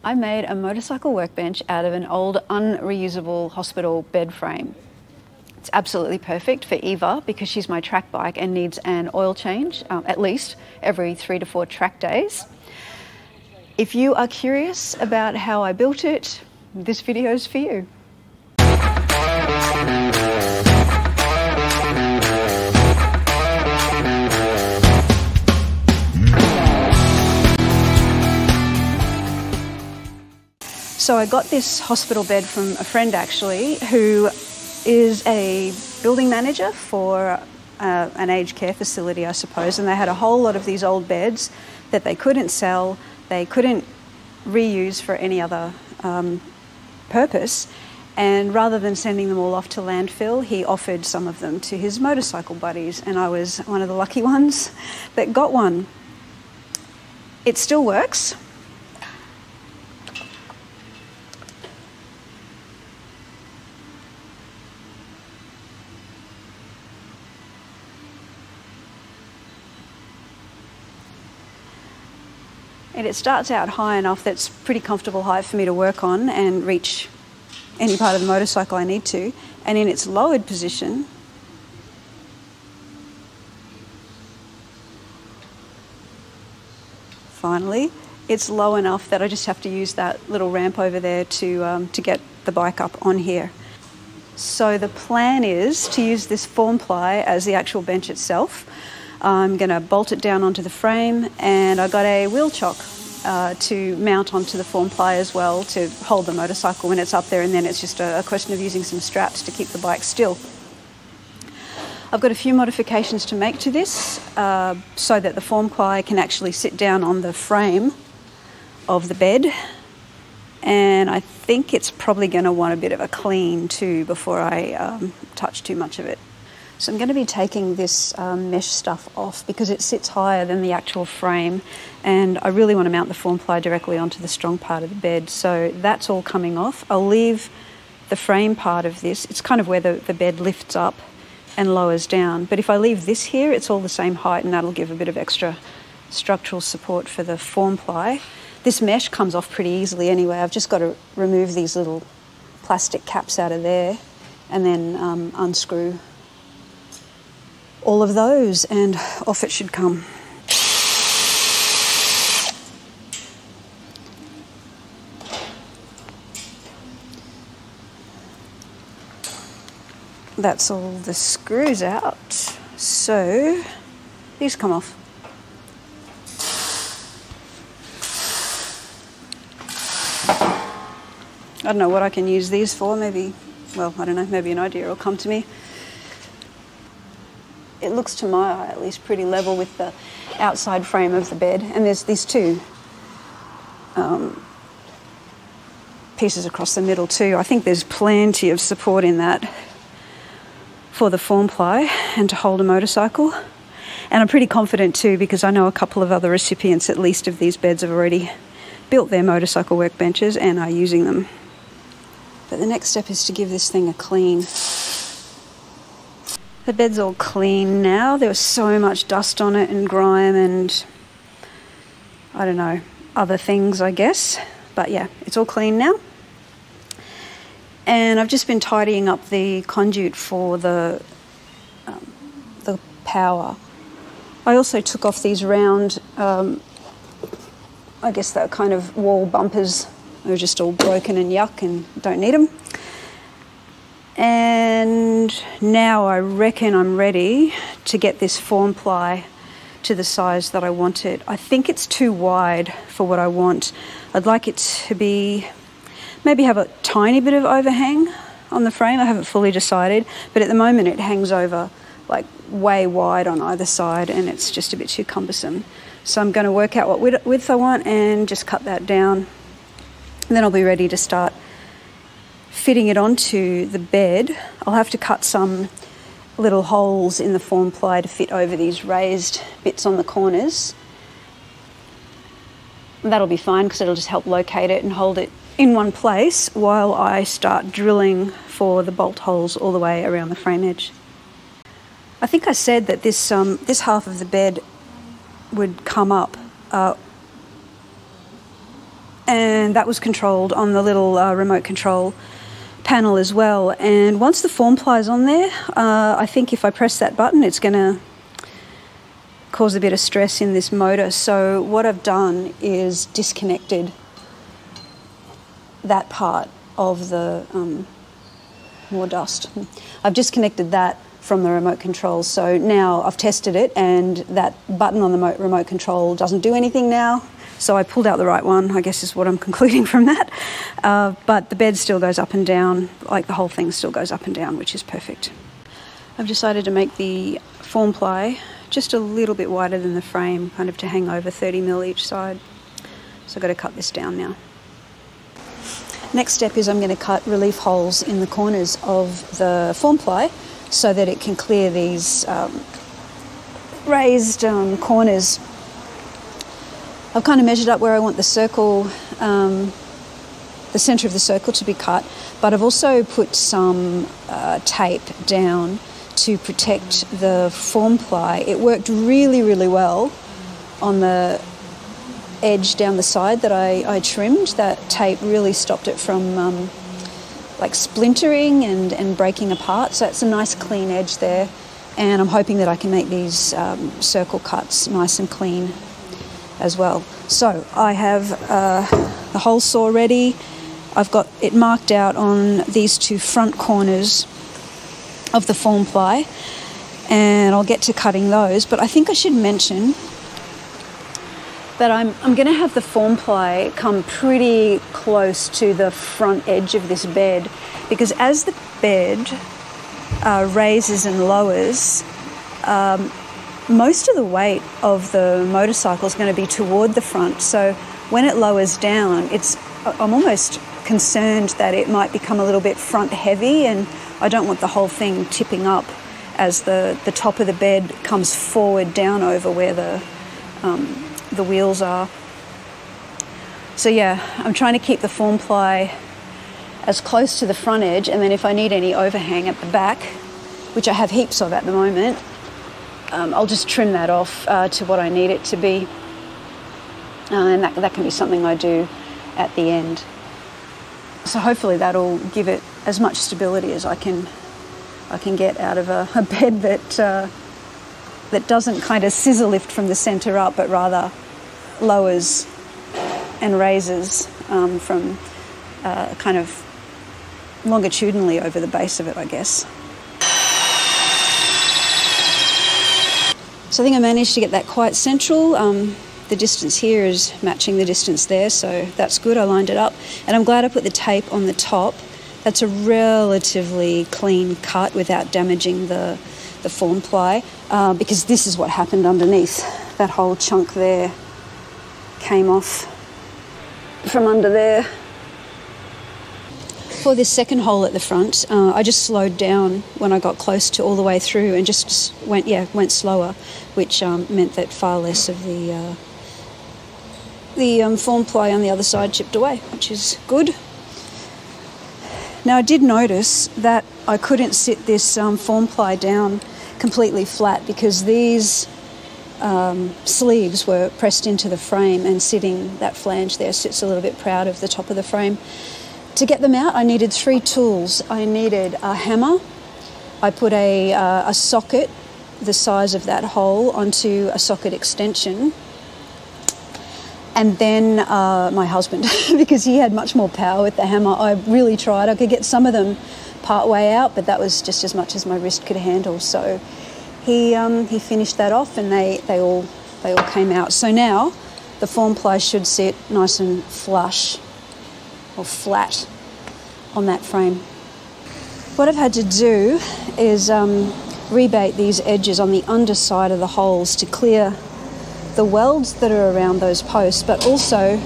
I made a motorcycle workbench out of an old unreusable hospital bed frame. It's absolutely perfect for Eva because she's my track bike and needs an oil change at least every 3 to 4 track days. If you are curious about how I built it, this video is for you. So I got this hospital bed from a friend actually, who is a building manager for an aged care facility, I suppose, and they had a whole lot of these old beds that they couldn't sell, they couldn't reuse for any other purpose, and rather than sending them all off to landfill, he offered some of them to his motorcycle buddies, and I was one of the lucky ones that got one. It still works. And it starts out high enough that's pretty comfortable height for me to work on and reach any part of the motorcycle I need to. And in its lowered position, finally, it's low enough that I just have to use that little ramp over there to get the bike up on here. So the plan is to use this form ply as the actual bench itself. I'm going to bolt it down onto the frame, and I got a wheel chock to mount onto the form ply as well to hold the motorcycle when it's up there, and then it's just a question of using some straps to keep the bike still. I've got a few modifications to make to this so that the form ply can actually sit down on the frame of the bed, and I think it's probably going to want a bit of a clean too before I touch too much of it. So I'm going to be taking this mesh stuff off because it sits higher than the actual frame, and I really want to mount the form ply directly onto the strong part of the bed. So that's all coming off. I'll leave the frame part of this. It's kind of where the bed lifts up and lowers down. But if I leave this here, it's all the same height, and that'll give a bit of extra structural support for the form ply. This mesh comes off pretty easily anyway. I've just got to remove these little plastic caps out of there and then unscrew all of those, and off it should come. That's all the screws out, so these come off. I don't know what I can use these for, maybe, well, I don't know, maybe an idea will come to me. It looks to my eye at least pretty level with the outside frame of the bed, and there's these two pieces across the middle too. I think there's plenty of support in that for the form ply and to hold a motorcycle. And I'm pretty confident too, because I know a couple of other recipients at least of these beds have already built their motorcycle workbenches and are using them. But the next step is to give this thing a clean. The bed's all clean now. There was so much dust on it and grime and, I don't know, other things, I guess. But yeah, it's all clean now. And I've just been tidying up the conduit for the power. I also took off these round, I guess they're kind of wall bumpers. They were just all broken and yuck and don't need them. And now I reckon I'm ready to get this form ply to the size that I want it. I think it's too wide for what I want. I'd like it to be, maybe have a tiny bit of overhang on the frame. I haven't fully decided, but at the moment it hangs over like way wide on either side, and it's just a bit too cumbersome. So I'm going to work out what width I want and just cut that down. And then I'll be ready to start fitting it onto the bed. I'll have to cut some little holes in the form ply to fit over these raised bits on the corners. That'll be fine because it'll just help locate it and hold it in one place while I start drilling for the bolt holes all the way around the frame edge. I think I said that this half of the bed would come up, and and that was controlled on the little remote control panel as well. And once the form ply is on there, I think if I press that button, it's going to cause a bit of stress in this motor. So what I've done is disconnected that part of the more dust. I've disconnected that from the remote control. So now I've tested it, and that button on the remote control doesn't do anything now. So I pulled out the right one, I guess is what I'm concluding from that. But the bed still goes up and down, like the whole thing still goes up and down, which is perfect. I've decided to make the form ply just a little bit wider than the frame, kind of to hang over 30 mil each side. So I've got to cut this down now. Next step is I'm going to cut relief holes in the corners of the form ply so that it can clear these raised corners. I've kind of measured up where I want the circle, the centre of the circle to be cut, but I've also put some tape down to protect the form ply. It worked really, really well on the edge down the side that I trimmed. That tape really stopped it from like splintering and breaking apart. So it's a nice clean edge there. And I'm hoping that I can make these circle cuts nice and clean as well. So I have the hole saw ready. I've got it marked out on these two front corners of the form ply, and I'll get to cutting those. But I think I should mention that I'm going to have the form ply come pretty close to the front edge of this bed, because as the bed raises and lowers, most of the weight of the motorcycle is going to be toward the front. So when it lowers down, I'm almost concerned that it might become a little bit front heavy, and I don't want the whole thing tipping up as the top of the bed comes forward down over where the wheels are. So yeah, I'm trying to keep the form ply as close to the front edge, and then if I need any overhang at the back, which I have heaps of at the moment, I'll just trim that off to what I need it to be, and that can be something I do at the end. So hopefully that'll give it as much stability as I can get out of a bed that doesn't kind of scissor lift from the centre up, but rather lowers and raises from kind of longitudinally over the base of it, I guess. So I think I managed to get that quite central. The distance here is matching the distance there, so that's good. I lined it up, and I'm glad I put the tape on the top. That's a relatively clean cut without damaging the form ply, because this is what happened underneath. That whole chunk there came off from under there. For this second hole at the front, I just slowed down when I got close to all the way through and just went slower, which meant that far less of the form ply on the other side chipped away, which is good. Now I did notice that I couldn't sit this form ply down completely flat because these sleeves were pressed into the frame, and that flange there sits a little bit proud of the top of the frame. To get them out, I needed 3 tools. I needed a hammer. I put a socket the size of that hole onto a socket extension, and then my husband, because he had much more power with the hammer. I really tried. I could get some of them part way out, but that was just as much as my wrist could handle. So he finished that off, and they all came out. So now the form ply should sit nice and flush or flat on that frame. What I've had to do is rebate these edges on the underside of the holes to clear the welds that are around those posts, but also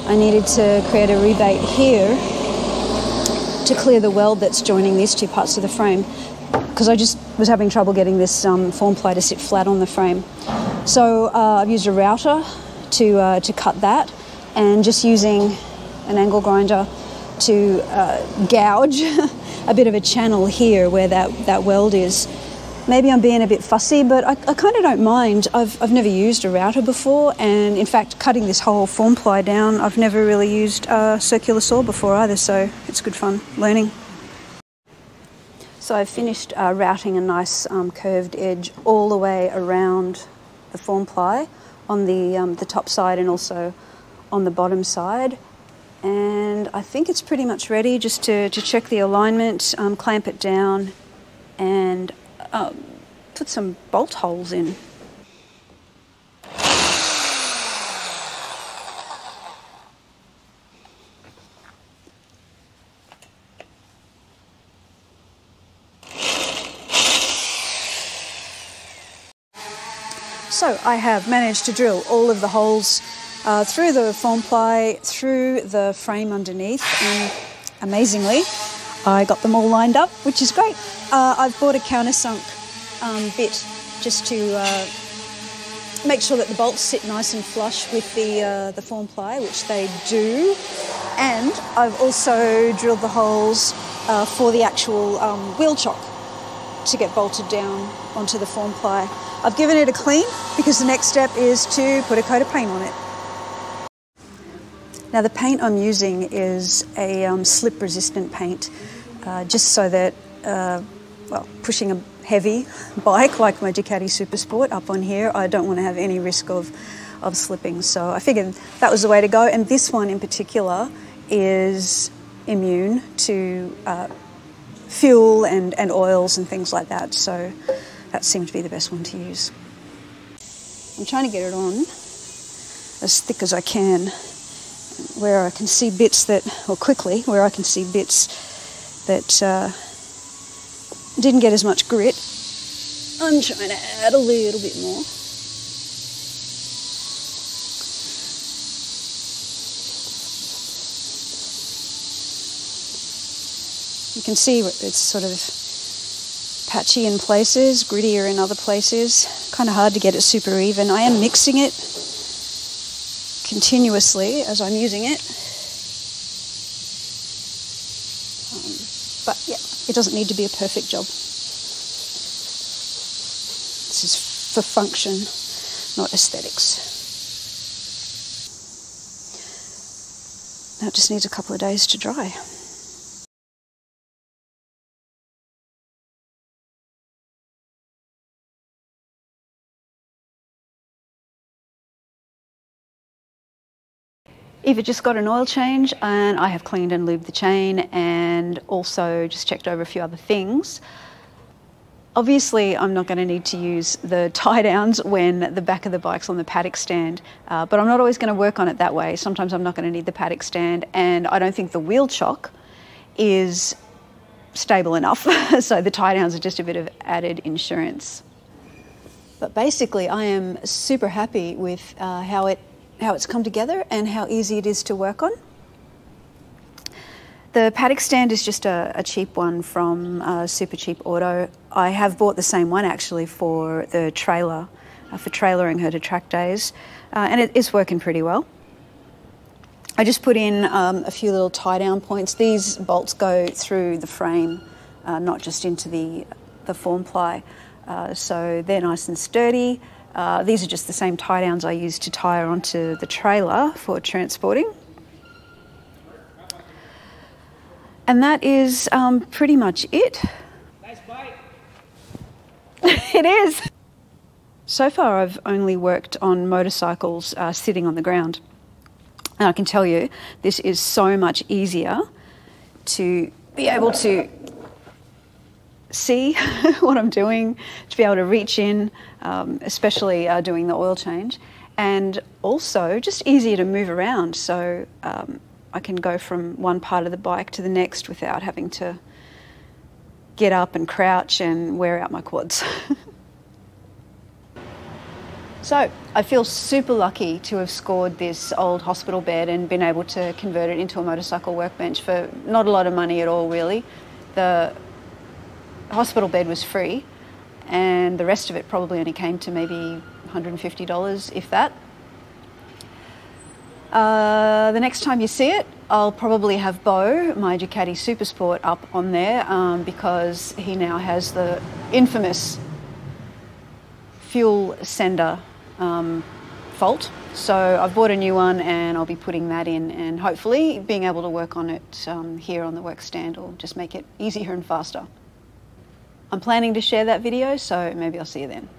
I needed to create a rebate here to clear the weld that's joining these two parts of the frame, because I just was having trouble getting this form ply to sit flat on the frame. So I've used a router to cut that, and just using an angle grinder to gouge a bit of a channel here where that weld is, Maybe I'm being a bit fussy, but I kind of don't mind. I've never used a router before, and in fact, cutting this whole form ply down, I've never really used a circular saw before either, so it's good fun learning. So I've finished routing a nice curved edge all the way around the form ply on the top side and also on the bottom side. And I think it's pretty much ready just to check the alignment, clamp it down, and put some bolt holes in. So I have managed to drill all of the holes through the form ply, through the frame underneath, and amazingly I got them all lined up, which is great. I've bought a countersunk bit just to make sure that the bolts sit nice and flush with the form ply, which they do. And I've also drilled the holes for the actual wheel chock to get bolted down onto the form ply. I've given it a clean because the next step is to put a coat of paint on it. Now the paint I'm using is a slip-resistant paint, just so that, well, pushing a heavy bike like my Ducati SuperSport up on here, I don't want to have any risk of slipping. So I figured that was the way to go, and this one in particular is immune to fuel and oils and things like that, so that seemed to be the best one to use. I'm trying to get it on as thick as I can, where I can see bits that, or quickly, where I can see bits that didn't get as much grit. I'm trying to add a little bit more. You can see it's sort of patchy in places, grittier in other places. Kind of hard to get it super even. I am mixing it continuously as I'm using it. But yeah, it doesn't need to be a perfect job. This is for function, not aesthetics. Now it just needs a couple of days to dry. Eva just got an oil change, and I have cleaned and lubed the chain and also just checked over a few other things. Obviously, I'm not going to need to use the tie downs when the back of the bike's on the paddock stand, but I'm not always going to work on it that way. Sometimes I'm not going to need the paddock stand, and I don't think the wheel chock is stable enough, so the tie downs are just a bit of added insurance. But basically, I am super happy with how it's come together and how easy it is to work on. The paddock stand is just a cheap one from Super Cheap Auto. I have bought the same one actually for the trailer, for trailering her to track days, and it is working pretty well. I just put in a few little tie down points. These bolts go through the frame, not just into the form ply, so they're nice and sturdy. These are just the same tie downs I use to tie her onto the trailer for transporting. And that is pretty much it. Nice bike. It is. So far I've only worked on motorcycles sitting on the ground. And I can tell you, this is so much easier to be able to see what I'm doing, to be able to reach in, especially doing the oil change, and also just easier to move around, so I can go from one part of the bike to the next without having to get up and crouch and wear out my quads. So I feel super lucky to have scored this old hospital bed and been able to convert it into a motorcycle workbench for not a lot of money at all, really. The hospital bed was free, and the rest of it probably only came to maybe $150, if that. The next time you see it, I'll probably have Bo, my Ducati SuperSport, up on there because he now has the infamous fuel sender fault. So I've bought a new one and I'll be putting that in, and hopefully being able to work on it here on the work stand will just make it easier and faster. I'm planning to share that video, so maybe I'll see you then.